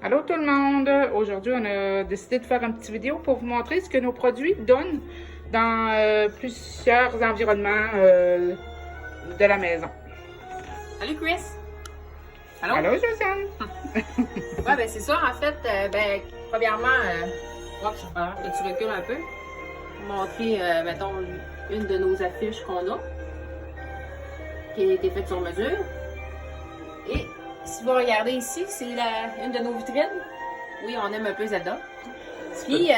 Allô tout le monde! Aujourd'hui, on a décidé de faire une petite vidéo pour vous montrer ce que nos produits donnent dans plusieurs environnements de la maison. Salut Chris! Allô? Allô Josiane! Ouais, ben c'est ça, en fait, premièrement, je vais faire que tu recules un peu. Montrer, mettons, une de nos affiches qu'on a, qui a été faite sur mesure. Et si vous regardez ici, c'est une de nos vitrines. Oui, on aime un peu Zelda. Puis,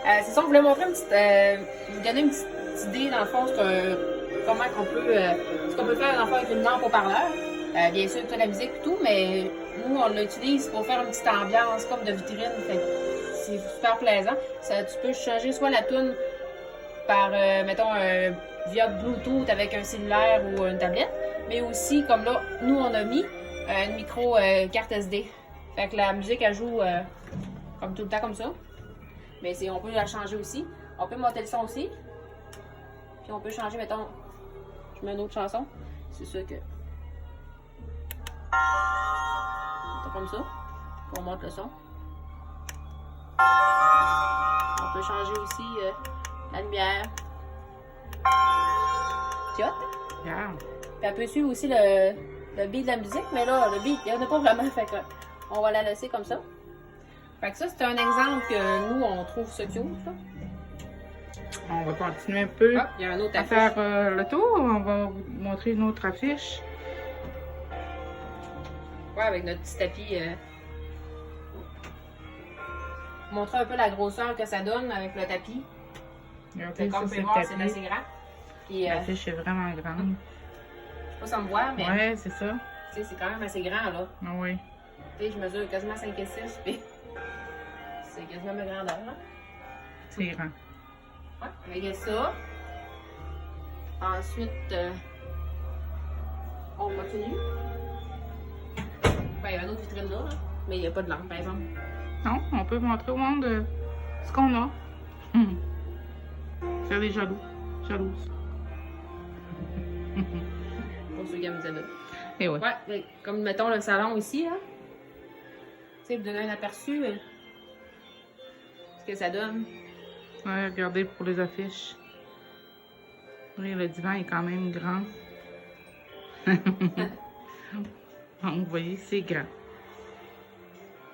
c'est ça, on voulait montrer vous donner une petite idée, dans le fond, comment qu'on peut, ce qu'on peut faire, dans le fond, avec une lampe haut-parleur. Bien sûr, toute la musique et tout, mais nous, on l'utilise pour faire une petite ambiance comme de vitrine. C'est super plaisant. Tu peux changer soit la toune par, mettons, via Bluetooth avec un cellulaire ou une tablette, mais aussi, comme là, nous, on a mis une micro carte SD. Fait que la musique, elle joue comme tout le temps comme ça. Mais on peut la changer aussi. On peut monter le son aussi. Puis on peut changer, mettons, je mets une autre chanson. C'est sûr que... C'est comme ça. Puis on monte le son. On peut changer aussi la lumière. Tu vois? Yeah. Puis elle peut suivre aussi le beat de la musique, mais là, le beat, il n'y en a pas vraiment, fait que on va la laisser comme ça. Fait que ça, c'est un exemple que nous, on trouve ça cute, là. On va continuer un peu Il y a un autre à affiche. faire le tour. On va vous montrer une autre affiche. Ouais, avec notre petit tapis. Montrer un peu la grosseur que ça donne avec le tapis. Regardez, Comme ça, vous c'est pouvez voir, le c'est tapis. assez grand. Puis, L'affiche est vraiment grande. je sais pas si on me voit, mais Ouais, c'est ça. tu sais, c'est quand même assez grand, là. Ah oui. Tu sais, je mesure quasiment 5 et 6, puis c'est quasiment ma grandeur, là. C'est grand. Ouais, avec ça. Ensuite, on continue. Ben, il y a une autre vitrine là, mais il n'y a pas de lampe, par exemple. Non, on peut montrer au monde ce qu'on a. Faire des jaloux. Jalouses. Pour ceux qui aiment Zelda. Et ouais. Ouais, ben, comme mettons le salon ici, là. Tu sais, vous donner un aperçu ce que ça donne. Ouais, regardez pour les affiches. Oui, le divan est quand même grand. Donc, vous voyez, c'est grand.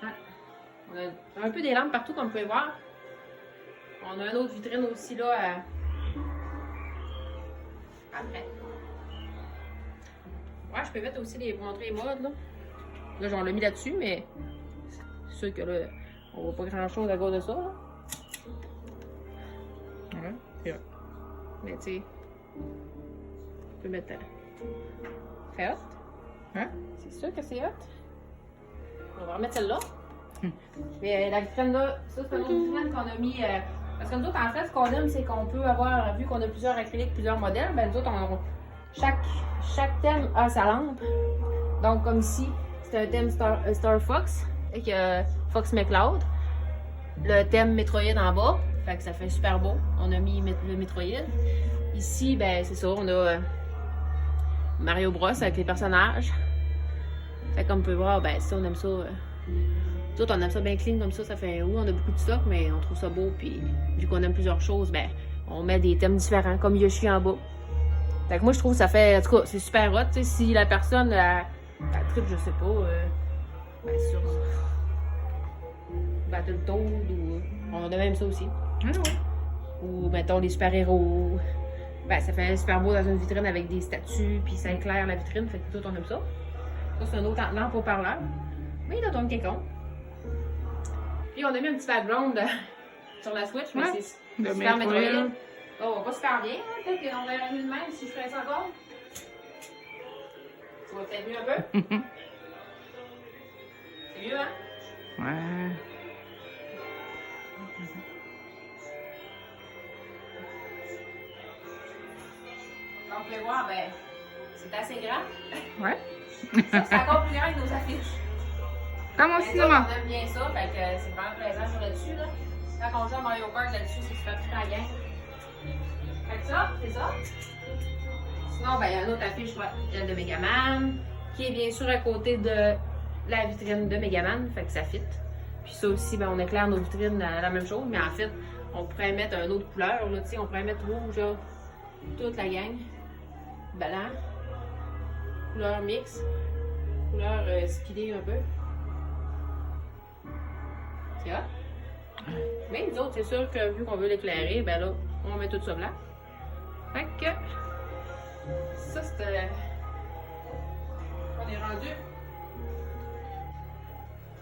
Ouais. On a un peu des lampes partout, comme vous pouvez voir. On a une autre vitrine aussi, là, après. Ouais, je peux mettre aussi vous montrer les modes, là. Là, j'en l'ai mis là-dessus, mais c'est sûr que là, on voit pas grand-chose à cause de ça, là. Ouais, c'est vrai. Mais tu sais, on peut mettre... C'est hot. Hein? C'est sûr que c'est hot. On va remettre celle-là. Mais la vitrine là, ça c'est une autre vitrine qu'on a mis... parce que nous autres, en fait, ce qu'on aime, c'est qu'on peut avoir, vu qu'on a plusieurs acryliques, plusieurs modèles, ben nous autres, chaque thème a sa lampe. Donc, comme ici, c'est un thème Star Fox, avec Fox McCloud. Le thème Metroid en bas, fait que ça fait super beau. On a mis le Metroid. Ici, ben c'est ça, on a Mario Bros avec les personnages. Fait comme on peut voir, ben si on aime ça... Nous autres, on aime ça bien clean comme ça. Ça fait, oui, on a beaucoup de stock, mais on trouve ça beau. Puis, vu qu'on aime plusieurs choses, ben, on met des thèmes différents, comme Yoshi en bas. Fait que moi, je trouve que ça fait, en tout cas, c'est super hot. Tu sais, si la personne, elle tripe, je sais pas, ben, sur Battletoad ou. On a même ça aussi. Ah ouais. Ou, mettons, les super-héros. Ben, ça fait super beau dans une vitrine avec des statues, puis ça éclaire la vitrine. Fait que tout, on aime ça. Ça, c'est un autre lampe haut-parleur. Oui, là, donc, quelqu'un. Puis on a mis un petit background sur la Switch, mais Ouais, c'est de super Metroid. Metroid. Oh, pas super bien, hein? Peut-être qu'on verrait mieux de même si je ferais ça encore. Ça va peut-être mieux un peu. C'est mieux, hein? Ouais. Donc, vous pouvez voir, ben, c'est assez grand. Ouais. Ça, c'est encore plus grand que nos affiches. Comme au Ben, cinéma. on aime bien ça, fait que c'est vraiment plaisant sur là-dessus, là. Quand on joue à Mario Kart là-dessus, c'est super très en gang. Fait que ça, c'est ça. Sinon, ben, il y a une autre affiche, ouais, celle de Megaman, qui est bien sûr à côté de la vitrine de Megaman, fait que ça fit. Puis ça aussi, ben, on éclaire nos vitrines à la même chose, mais en fait, on pourrait mettre une autre couleur, là, tu sais, on pourrait mettre rouge, là, toute la gang, blanc, couleur mix, couleur speedée un peu. C'est hot. Mais nous autres, c'est sûr que vu qu'on veut l'éclairer, ben là, on met tout ça blanc. Fait que, ça c'était... On est rendu.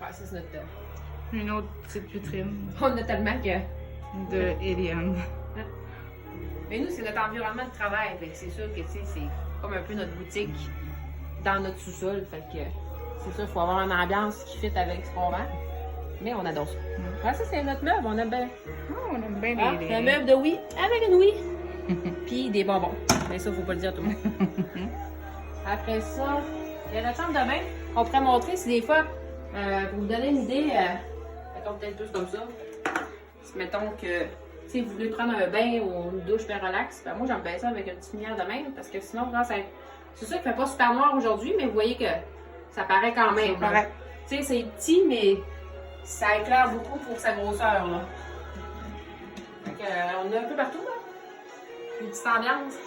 Ouais, ça c'est notre... Une autre petite vitrine On a tellement que... de Eliane. Mais nous, c'est notre environnement de travail. Fait que c'est sûr que, tu sais, c'est comme un peu notre boutique dans notre sous-sol. Fait que c'est sûr qu'il faut avoir une ambiance qui fit avec ce qu'on vend. Mais on adore ça. Ouais, ça, c'est notre meuble. On aime bien. On aime bien Ah, les... c'est un meuble de oui avec une oui. Puis des bonbons. Mais ça, faut pas le dire à tout le monde. Après ça, il y a notre chambre de bain. On pourrait montrer si des fois, pour vous donner une idée, mettons peut-être plus comme ça. Si mettons que si vous voulez prendre un bain ou une douche bien relax, ben moi j'aime bien ça avec une petite lumière de même parce que sinon, c'est sûr qu'il fait pas super noir aujourd'hui, mais vous voyez que ça paraît quand même. Tu sais, c'est petit, mais ça éclaire beaucoup pour sa grosseur. Là. Fait que, on en a un peu partout. Là. Une petite ambiance.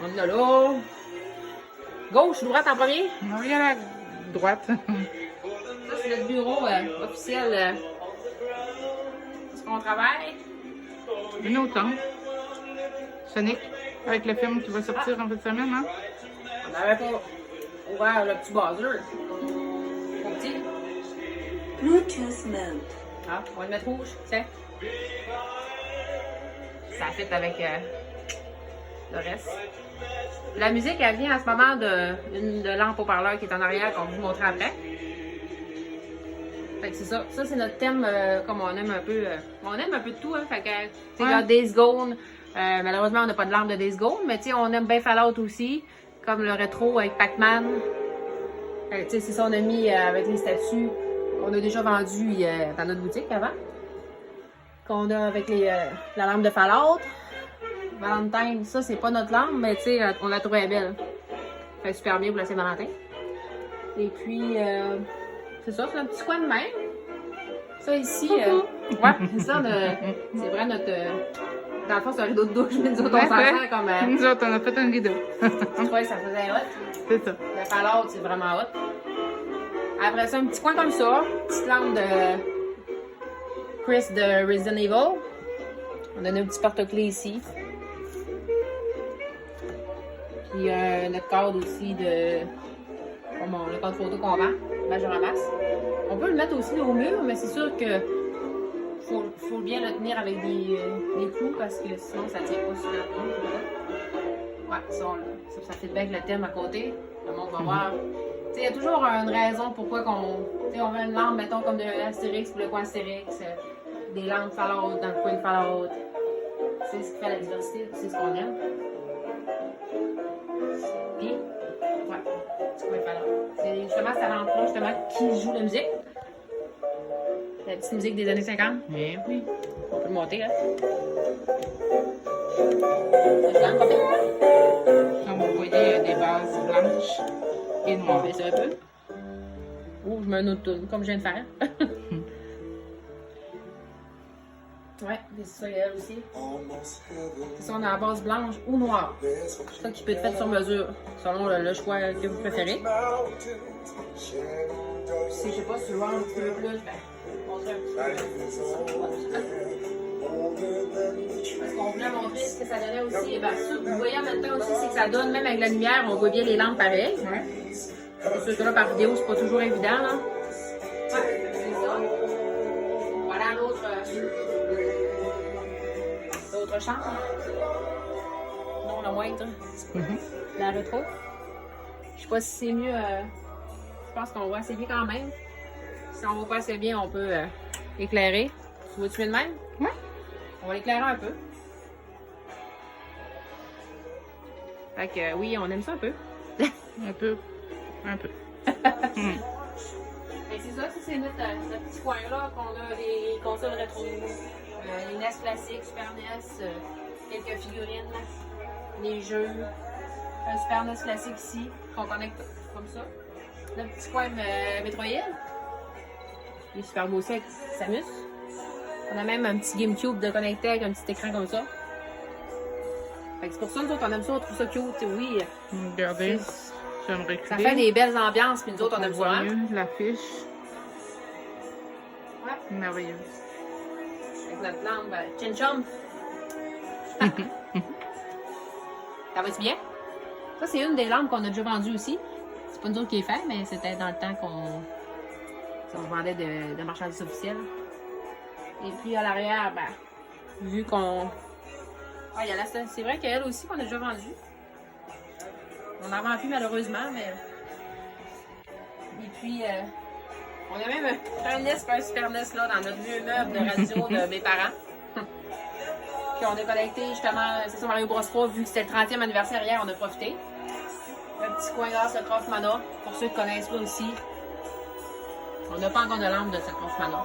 On en a là. Gauche, droite en premier. On va y aller à droite. Ça, c'est notre bureau officiel. Parce qu'on travaille. Une autre tente. Sonic, avec le film qui va sortir en fin de semaine, hein? On n'avait pas ouvert le petit buzzer. Pas petit. Bluetooth mode. Ah, on va le mettre rouge, tiens. Ça fit avec le reste. La musique, elle vient en ce moment d'une lampe haut-parleur qui est en arrière, qu'on va vous montrer après. Fait que c'est ça. Ça, c'est notre thème, comme on aime un peu. On aime un peu de tout, hein. Fait que, tu sais, là, Days Gone. Malheureusement, on n'a pas de lampe de Days Gone, mais tu sais, on aime bien Fallout aussi. Comme le rétro avec Pac-Man. Tu sais, c'est ça, on a mis avec les statues qu'on a déjà vendues dans notre boutique avant. Qu'on a avec la lampe de Fallout. Valentine, ça, c'est pas notre lampe, mais tu sais, on la trouvait belle. Fait super bien pour la Saint-Valentin. Et puis, c'est ça, c'est un petit coin de même. Ça ici, ouais, c'est ça, c'est vrai notre. Dans le fond, c'est un rideau de douche, mais nous autres, on s'en sert comme. Nous autres, on a fait un rideau. Je trouvais que ça faisait hot. C'est ça. Le Fallout, c'est vraiment hot. Après ça, un petit coin comme ça, petite lampe de Chris de Resident Evil. On a un petit porte-clés ici. Puis notre cadre aussi de. Comment, le cadre photo qu'on vend, ben, je ramasse. On peut le mettre aussi au mur, mais c'est sûr que faut bien le tenir avec des clous parce que sinon ça tient pas super bien. Ouais, ça fait bien avec le thème à côté. Le monde va voir. Tu sais, il y a toujours une raison pourquoi on veut une lampe, mettons, comme de Astérix pour le coin Astérix, des lampes Fallout dans le coin de Fallout. C'est ce qui fait la diversité, c'est ce qu'on aime. Puis, ouais, c'est quoi Fallout? C'est justement cette lampe-là, justement, qui joue la musique. La petite musique des années 50. Oui. On peut le monter, hein. C'est quand même pas pire. On va envoyer des bases blanches et On noires. va baisser un peu. Ouh, je mets un autre tourne, comme je viens de faire. Ouais, c'est ça, elle aussi. C'est ça, on a la base blanche ou noire. C'est ça qui peut être fait sur mesure, selon le choix que vous préférez. Si je sais pas si je veux un petit peu plus, ben, montrer un petit peu. Parce qu'on voulait montrer ce que ça donnait aussi. Et bien, ça, vous voyez en même temps aussi, c'est que ça donne, même avec la lumière, on voit bien les lampes pareilles. Ouais. C'est sûr que là, par vidéo, c'est pas toujours évident, là. Ouais, c'est ça. Voilà l'autre chambre. Non, la moindre. La rétro. Je sais pas si c'est mieux. Je pense qu'on voit assez bien quand même. Si on voit pas assez bien, on peut éclairer. Tu vois-tu bien de même? Ouais. On va l'éclairer un peu. Fait que oui, on aime ça un peu. Un peu. Un peu. Ben, c'est ça, c'est notre petit coin-là qu'on a les consoles rétro, les NES classiques, Super NES, quelques figurines, les jeux, un Super NES classique ici, qu'on connecte comme ça. Le petit coin Metroid. Il est super beau aussi avec Samus. On a même un petit GameCube de connecté avec un petit écran comme ça. Fait que c'est pour ça, nous autres, on aime ça, on trouve ça cute. Oui, Regardez, j'aimerais ça fait des belles ambiances, puis nous autres, on aime ça. voit Hein? mieux l'affiche. Ouais. Merveilleuse. Avec notre lampe Chin-Chum. Ça va-tu bien? Ça, c'est une des lampes qu'on a déjà vendues aussi. C'est pas nous autres qui les fait, mais c'était dans le temps qu'on vendait de marchandises officielles. Et puis à l'arrière, ben, vu qu'on... Ah, il y a la... C'est vrai qu'elle aussi qu'on a déjà vendue. On n'en vend plus malheureusement, mais... Et puis, on a même un NES et un Super NES là, dans notre vieux meuble de radio de mes parents. Puis on a connecté justement, c'est ça, Mario Bros 3, vu que c'était le 30e anniversaire hier, on a profité. Un petit coin grâce à Craft Mana, pour ceux qui connaissent pas aussi. On n'a pas encore de lampe de cette Craft Mana.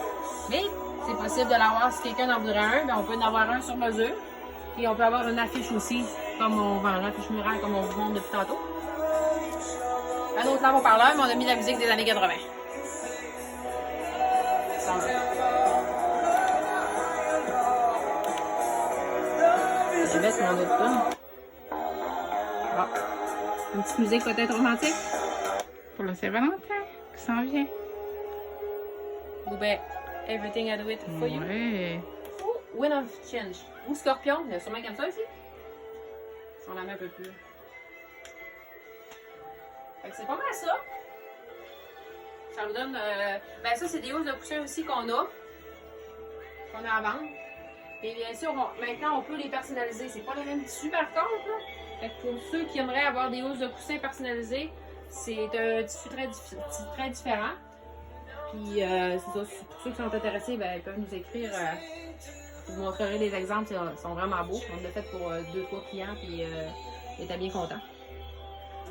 Mais c'est possible de l'avoir si quelqu'un en voudrait un, ben on peut en avoir un sur mesure. Puis on peut avoir une affiche aussi, comme on vend l'affiche murale, comme on vous montre depuis tantôt. Un autre lampe au parleur, mais on a mis la musique des années 80. Je vais mettre mon autre tune. Ah. Une petite musique peut-être romantique. Pour le Saint-Valentin qui s'en vient. Ou ben, Everything I Do It For You. Ouais. Ou Wind of Change. Ou Scorpion. Il y a sûrement comme ça ici. Si on la met un peu plus. Fait que c'est pas mal ça. Ça vous donne... ben ça, c'est des hausses de coussin aussi qu'on a à vendre. Et bien sûr, maintenant, on peut les personnaliser. C'est pas le même tissu par contre. Là. Fait que pour ceux qui aimeraient avoir des hausses de coussin personnalisées, c'est un tissu très différent. Puis, c'est ça. Pour ceux qui sont intéressés, ben, ils peuvent nous écrire. Je vous montrerai des exemples. Ils sont vraiment beaux. On l'a fait pour 2-3 clients. Puis, ils étaient bien contents.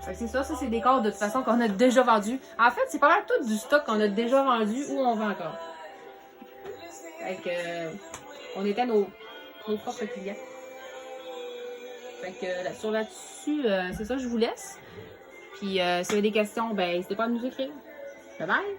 Fait que c'est ça. Ça, c'est des cordes de toute façon qu'on a déjà vendus. En fait, c'est pas mal tout du stock qu'on a déjà vendu ou on vend encore. Fait que... on était nos propres clients. Fait que sur là-dessus, c'est ça, je vous laisse. Puis si vous avez des questions, ben n'hésitez pas à nous écrire. Bye bye!